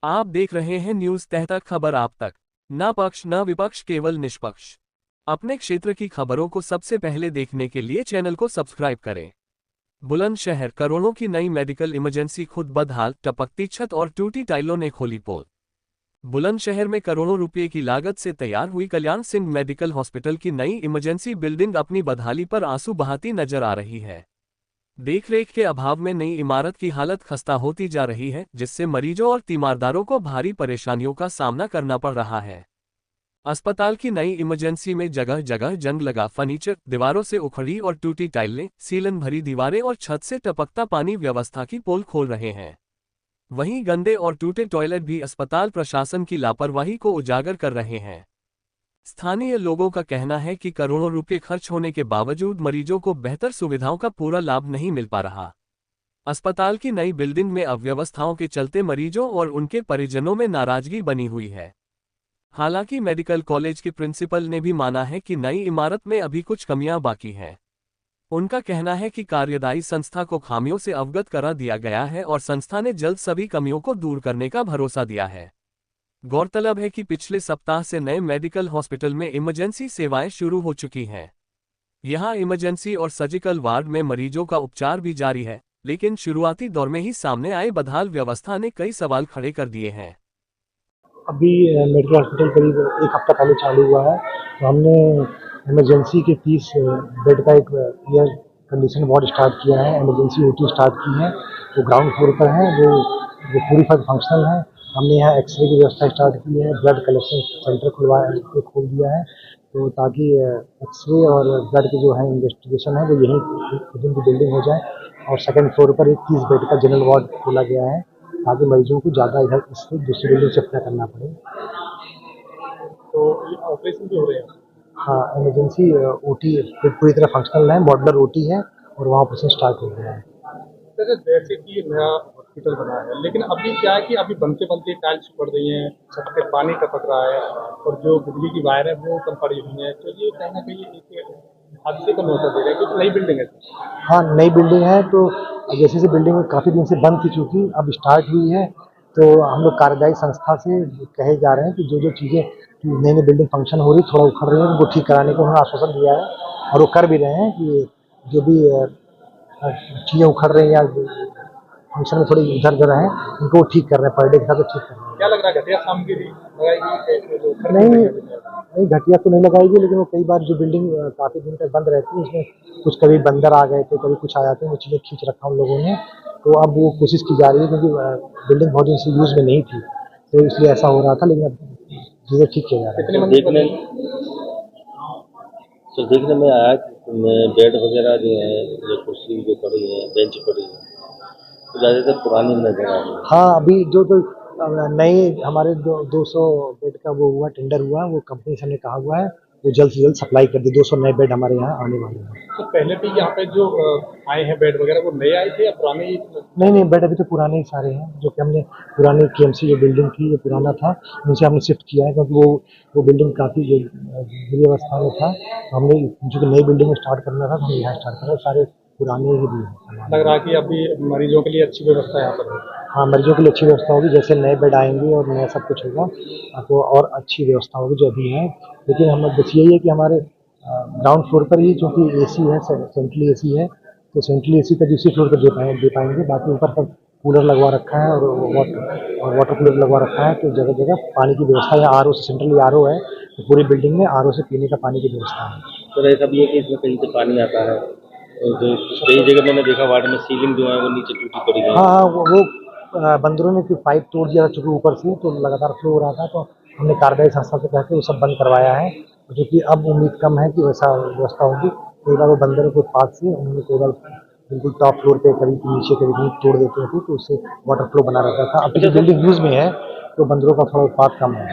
आप देख रहे हैं न्यूज तहत खबर आप तक। न पक्ष न विपक्ष, केवल निष्पक्ष। अपने क्षेत्र की खबरों को सबसे पहले देखने के लिए चैनल को सब्सक्राइब करें। बुलंदशहर, करोड़ों की नई मेडिकल इमरजेंसी, खुद बदहाल, टपकती छत और टूटी टाइलों ने खोली पोल। बुलंदशहर में करोड़ों रुपए की लागत से तैयार हुई कल्याण सिंह मेडिकल हॉस्पिटल की नई इमरजेंसी बिल्डिंग अपनी बदहाली पर आंसू बहाती नजर आ रही है। देखरेख के अभाव में नई इमारत की हालत खस्ता होती जा रही है, जिससे मरीजों और तीमारदारों को भारी परेशानियों का सामना करना पड़ रहा है। अस्पताल की नई इमरजेंसी में जगह जगह जंग लगा फर्नीचर, दीवारों से उखड़ी और टूटी टाइलें, सीलन भरी दीवारें और छत से टपकता पानी व्यवस्था की पोल खोल रहे हैं। वहीं गंदे और टूटे टॉयलेट भी अस्पताल प्रशासन की लापरवाही को उजागर कर रहे हैं। स्थानीय लोगों का कहना है कि करोड़ों रुपए खर्च होने के बावजूद मरीजों को बेहतर सुविधाओं का पूरा लाभ नहीं मिल पा रहा। अस्पताल की नई बिल्डिंग में अव्यवस्थाओं के चलते मरीजों और उनके परिजनों में नाराजगी बनी हुई है। हालांकि मेडिकल कॉलेज के प्रिंसिपल ने भी माना है कि नई इमारत में अभी कुछ कमियां बाकी हैं। उनका कहना है कि कार्यदायी संस्था को खामियों से अवगत करा दिया गया है और संस्था ने जल्द सभी कमियों को दूर करने का भरोसा दिया है। गौरतलब है कि पिछले सप्ताह से नए मेडिकल हॉस्पिटल में इमरजेंसी सेवाएं शुरू हो चुकी हैं। यहां इमरजेंसी और सर्जिकल वार्ड में मरीजों का उपचार भी जारी है, लेकिन शुरुआती दौर में ही सामने आए बदहाल व्यवस्था ने कई सवाल खड़े कर दिए हैं। अभी मेडिकल हॉस्पिटल करीब एक हफ्ता पहले चालू हुआ है, तो हमने इमरजेंसी के 30 बेड का एक एयर कंडीशन वार्ड स्टार्ट किया है। इमरजेंसी ओटी स्टार्ट की है, वो ग्राउंड फ्लोर पर है, वो पूरी फंक्शनल है। हमने यहाँ एक्सरे की व्यवस्था स्टार्ट की है, ब्लड कलेक्शन सेंटर खोल दिया है, तो ताकि एक्सरे और ब्लड के जो है इन्वेस्टिगेशन है वो यहीं विदिन की बिल्डिंग हो जाए। और सेकंड फ्लोर पर एक 30 बेड का जनरल वार्ड खोला गया है, ताकि मरीजों को ज़्यादा इधर इससे दूसरी बिल्डिंग शिफ्ट न करना पड़े। तो ये ऑपरेशन भी हो रहे हैं? हाँ, इमरजेंसी ओटी पूरी तरह फंक्शनल है, मॉडुलर ओटी है और वहाँ ऑपरेशन स्टार्ट हो गया है। जैसे कि नया हॉस्पिटल बना है, लेकिन अभी क्या है कि अभी बनते बनते टाइल्स पड़ रही हैं, छत पे पानी टपक रहा है और जो बिजली की वायर है वो कम पड़ी हुई है, तो ये कहीं ना कहीं एक हादसे का न्योता दे रहा है, क्योंकि नई बिल्डिंग है। हाँ, नई बिल्डिंग है, तो जैसे जैसे बिल्डिंग काफ़ी दिन से बंद थी, चूँकि अब स्टार्ट हुई है, तो हम लोग कार्यदायी संस्था से कहे जा रहे हैं कि जो जो चीज़ें नई नई बिल्डिंग फंक्शन हो रही थोड़ा उखड़ रही है, उनको ठीक कराने को उन्होंने आश्वासन दिया है और वो कर भी रहे हैं कि जो भी चीज़ें उखड़ रही हैं या फंक्शन में थोड़ी इधर उधर हैं, उनको वो ठीक कर रहे हैं, पर डे के हिसाब से ठीक कर रहे हैं। क्या लग रहा है, घटिया सामग्री लगाएगी जो खर्च नहीं, होने के? नहीं घटिया तो नहीं लगाएगी, लेकिन वो कई बार जो बिल्डिंग काफ़ी दिन तक बंद रहती है, उसमें कुछ कभी बंदर आ गए थे, कभी कुछ आ जाते हैं, वो चीज़ें खींच रखा उन लोगों ने, तो अब वो कोशिश की जा रही है, क्योंकि बिल्डिंग बहुत दिन से यूज़ में नहीं थी, तो इसलिए ऐसा हो रहा था, लेकिन अब चीज़ें ठीक किया जा रहा है। कितने मंजिल तो देखने में आया कि बेड वगैरह जो है, जो कुर्सी जो पड़ी है, बेंच पड़ी है, तो ज़्यादातर पुरानी नजर आ रही है। हाँ, अभी जो तो नई हमारे 200 बेड का वो हुआ, टेंडर हुआ, वो कंपनी से हमने कहा हुआ है, वो जल्द से जल्द सप्लाई कर दी। 200 नए बेड हमारे यहाँ आने वाले हैं। तो पहले भी यहाँ पे जो आए हैं बेड वगैरह, वो नए आए थे या पुराने ही? नहीं नहीं, बेड अभी तो पुराने ही सारे हैं, जो कि हमने पुरानी केएमसी जो बिल्डिंग थी, जो पुराना था, उनसे हमने शिफ्ट किया है, क्योंकि वो बिल्डिंग काफ़ी बुरी अवस्था में था, तो हमने जो नई बिल्डिंग स्टार्ट करना था, तो हमने यहाँ स्टार्ट करा, सारे पुराने ही भी हैं। लग रहा है कि अभी मरीजों के लिए अच्छी व्यवस्था यहाँ पर है। हाँ, मरीजों के लिए अच्छी व्यवस्था होगी, जैसे नए बेड आएंगे और नया सब कुछ होगा, तो और अच्छी व्यवस्था होगी जो अभी है। लेकिन हम बस यही है कि हमारे ग्राउंड फ्लोर पर ही, चूँकि एसी है, सेंट्रल एसी है, तो सेंट्रल एसी का दूसरी फ्लोर पर दे पाएंगे, बाकी ऊपर सब कूलर लगवा रखा है और वाटर कूलर लगवा रखा है, तो जगह जगह पानी की व्यवस्था है। आरओ से, सेंट्रली आरओ है, तो पूरी बिल्डिंग में आरओ से पीने का पानी की व्यवस्था है। तो ऐसा भी है कि इसमें कहीं से पानी आता है, और जो कई जगह मैंने देखा वार्ड में सीलिंग जो है वो नीचे टूटी पड़ी है। हाँ हाँ, वो बंदरों ने कोई पाइप तोड़ दिया था, चूँकि ऊपर से तो लगातार फ्लो हो रहा था, तो हमने कार्यदायी संस्था से कह के वो सब बंद करवाया है, जो कि अब उम्मीद कम है कि वैसा व्यवस्था होगी। कई बार वो बंदरों के उत्पात से उन्होंने कई बार बिल्कुल टॉप फ्लोर पे कभी नीचे कभी कहीं तोड़ देते थे, तो उससे वाटर फ्लो बना रहता था। अब जो बिल्डिंग यूज़ में है, तो बंदरों का थोड़ा उत्पात कम है।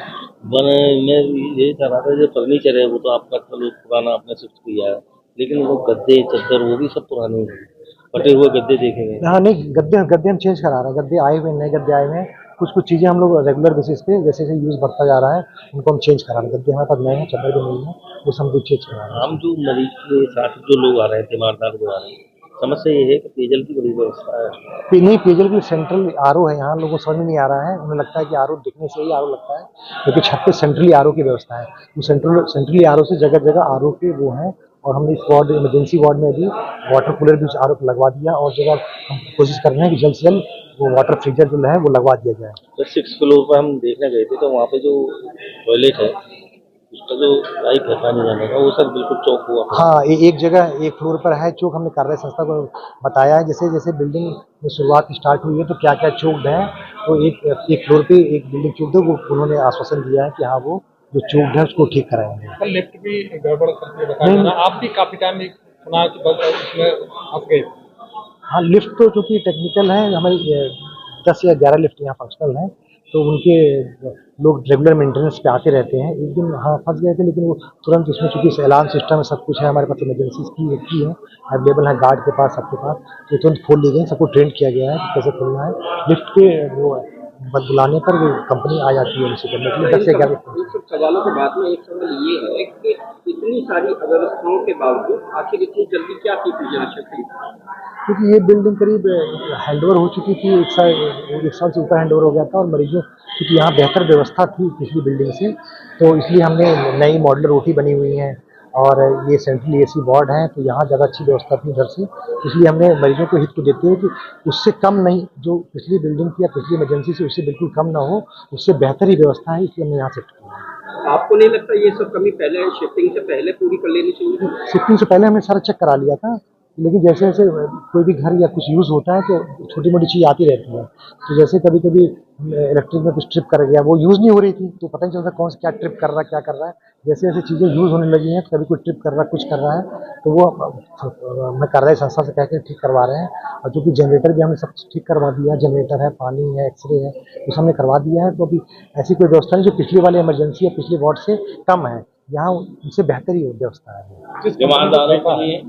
मैं यही चाह रहा था, जो फर्नीचर है वो तो आपका चलो पुराना आपने शिफ्ट किया है, लेकिन वो गद्दे चद्दर वो भी सब पुराने हैं, फटे हुए गद्दे देखेंगे। हाँ नहीं, गद्दे गद्दे हम चेंज करा रहे हैं, गद्दे आए हुए हैं, नए गद्दे आए हुए हैं। कुछ चीज़ें हम लोग रेगुलर बेसिस पे जैसे जैसे यूज़ बढ़ता जा रहा है, उनको हम चेंज करा रहे हैं। गद्दे हमारे पास नए हैं, चादर भी नई है, वो सब हम चेंज करा रहे हैं। हम जो मरीज के साथ जो लोग आ रहे हैं, तीमारदार जो आ रहे हैं, समस्या ये है कि पेयजल की बड़ी व्यवस्था है। नहीं, पेयजल की सेंट्रल आरओ है, यहाँ लोगों को समझ में नहीं आ रहा है, उन्हें लगता है कि आरओ दिखने से ही आरओ लगता है, क्योंकि छत पे सेंट्रली आरओ की व्यवस्था है। वो सेंट्रली आरओ से जगह जगह आरओ के वो हैं, और हमने इस वार्ड इमरजेंसी वार्ड में भी वाटर कूलर भी उस आरओ पे लगवा दिया, और जगह हम कोशिश कर रहे हैं कि जल्द से जल्द वो वाटर फ्रीजर जो है वो लगवा दिया जाए। तो 6 फ्लोर पर हम देखने गए थे, तो वहाँ पे जो टॉयलेट है उसका जो पाइप है पानी जाने का, वो सर बिल्कुल चौक हुआ पड़ा है। हाँ, एक जगह एक फ्लोर पर है चौक। हमने कार्य संस्था को बताया है, जैसे जैसे बिल्डिंग में शुरुआत स्टार्ट हुई है तो क्या क्या चौकड है, तो एक फ्लोर पे एक बिल्डिंग चौकड है, वो उन्होंने आश्वासन दिया है कि हाँ वो जो चौकड है उसको ठीक कराएंगे। कल लिफ्ट भी गड़बड़ करके बताया जा रहा है। आप भी काफी टाइम में सुना कि बस उसमें फंस गए। हाँ, लिफ्ट तो चूँकि टेक्निकल है, हमारी 10 या 11 लिफ्ट यहाँ फंक्शनल हैं, तो उनके लोग रेगुलर मेंटेनेंस पे आते रहते हैं। एक दिन हाँ फंस गए थे, लेकिन वो तुरंत उसमें चूँकि अलार्म सिस्टम है, सब कुछ है, हमारे पास इमरजेंसी की है अवेलेबल है, गार्ड के पास सबके पास, तो तुरंत खोल ली गई, सबको ट्रेन किया गया है कि कैसे खोलना है। लिफ्ट के वो बुलाने पर वो कंपनी आ जाती है उनसे करने के लिए 10 से 11। इन सब सवालों के बाद में एक सवाल ये है कि इतनी सारी अव्यवस्थाओं के बावजूद आखिर इतनी जल्दी क्या की थी जांच की? क्योंकि ये बिल्डिंग करीब हैंडओवर हो चुकी थी, एक साल से ऊपर हैंडओवर हो गया था, और मरीजों क्योंकि यहाँ बेहतर व्यवस्था थी पिछली बिल्डिंग से, तो इसलिए हमने नई मॉडलर ओटी बनी हुई हैं, और ये सेंट्रल एसी वार्ड है, तो यहाँ ज़्यादा अच्छी व्यवस्था थी इधर से, इसलिए हमने मरीजों को हित को देते हुए कि उससे कम नहीं, जो पिछली बिल्डिंग थी या पिछली इमरजेंसी से उससे बिल्कुल कम ना हो, उससे बेहतर ही व्यवस्था है, इसलिए हमने यहाँ शिफ्ट किया। आपको नहीं लगता ये सब कमी पहले शिफ्टिंग से पहले पूरी कर लेनी चाहिए? शिफ्टिंग से पहले हमने सारा चेक करा लिया था, लेकिन जैसे जैसे कोई भी घर या कुछ यूज़ होता है तो छोटी मोटी चीज़ आती रहती है, तो जैसे कभी कभी इलेक्ट्रिक में कुछ ट्रिप कर गया, वो यूज़ नहीं हो रही थी, तो पता नहीं चलता कौन सा क्या ट्रिप कर रहा है क्या कर रहा है। जैसे जैसे चीज़ें यूज़ होने लगी हैं, तो कभी कोई ट्रिप कर रहा है कुछ कर रहा है, तो वो मैं कार्रवाई संस्था से कह के ठीक करवा रहे हैं। और जो कि जनरेटर भी हमने सब ठीक करवा दिया, जनरेटर है, पानी है, एक्सरे है, तो हमने करवा दिया है। तो अभी ऐसी कोई व्यवस्था नहीं जो पिछली वाली इमरजेंसी या पिछले वार्ड से कम है, यहाँ उनसे बेहतर ही व्यवस्था है। ईमानदारों के लिए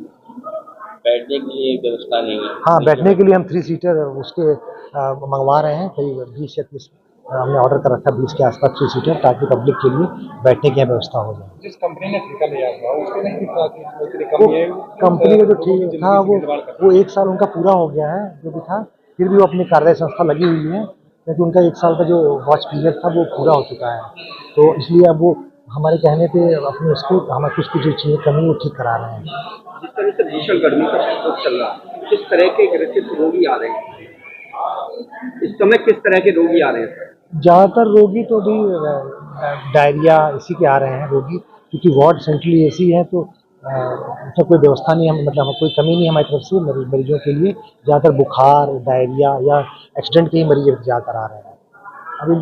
बैठने के लिए व्यवस्था नहीं है। हाँ, बैठने के लिए हम 3 सीटर उसके मंगवा रहे हैं, करीब 20 या 30 हमने ऑर्डर कर रखा है, 20 के आसपास 3 सीटर, ताकि पब्लिक के लिए बैठने की व्यवस्था हो जाए। जिस कंपनी ने ठेका लिया हुआ उसको नहीं दिख रहा कि इसमें इतनी वो कमी है। कंपनी का जो ठीक था वो 1 साल उनका पूरा हो गया है जो भी था, फिर भी वो अपनी कार्य संस्था लगी हुई है, क्योंकि उनका 1 साल का जो वॉच पीरियड था वो पूरा हो चुका है, तो इसलिए अब वो हमारे कहने पे अपने उसको हमें कुछ जो चीज़ें कमी वो ठीक करा रहे हैं। जिस तरह से भीषण गर्मी का प्रकोप चल रहा है, किस तरह के ग्रसित रोगी आ रहे हैं इस समय, किस तरह के रोगी आ रहे हैं? ज़्यादातर रोगी तो अभी डायरिया इसी के आ रहे हैं रोगी, क्योंकि वार्ड सेंट्रली एसी है, तो उसमें कोई व्यवस्था नहीं है, मतलब कोई कमी नहीं है हमारी तरफ से मरीजों के लिए। ज़्यादातर बुखार, डायरिया या एक्सीडेंट के ही मरीज ज़्यादातर आ रहे हैं अभी।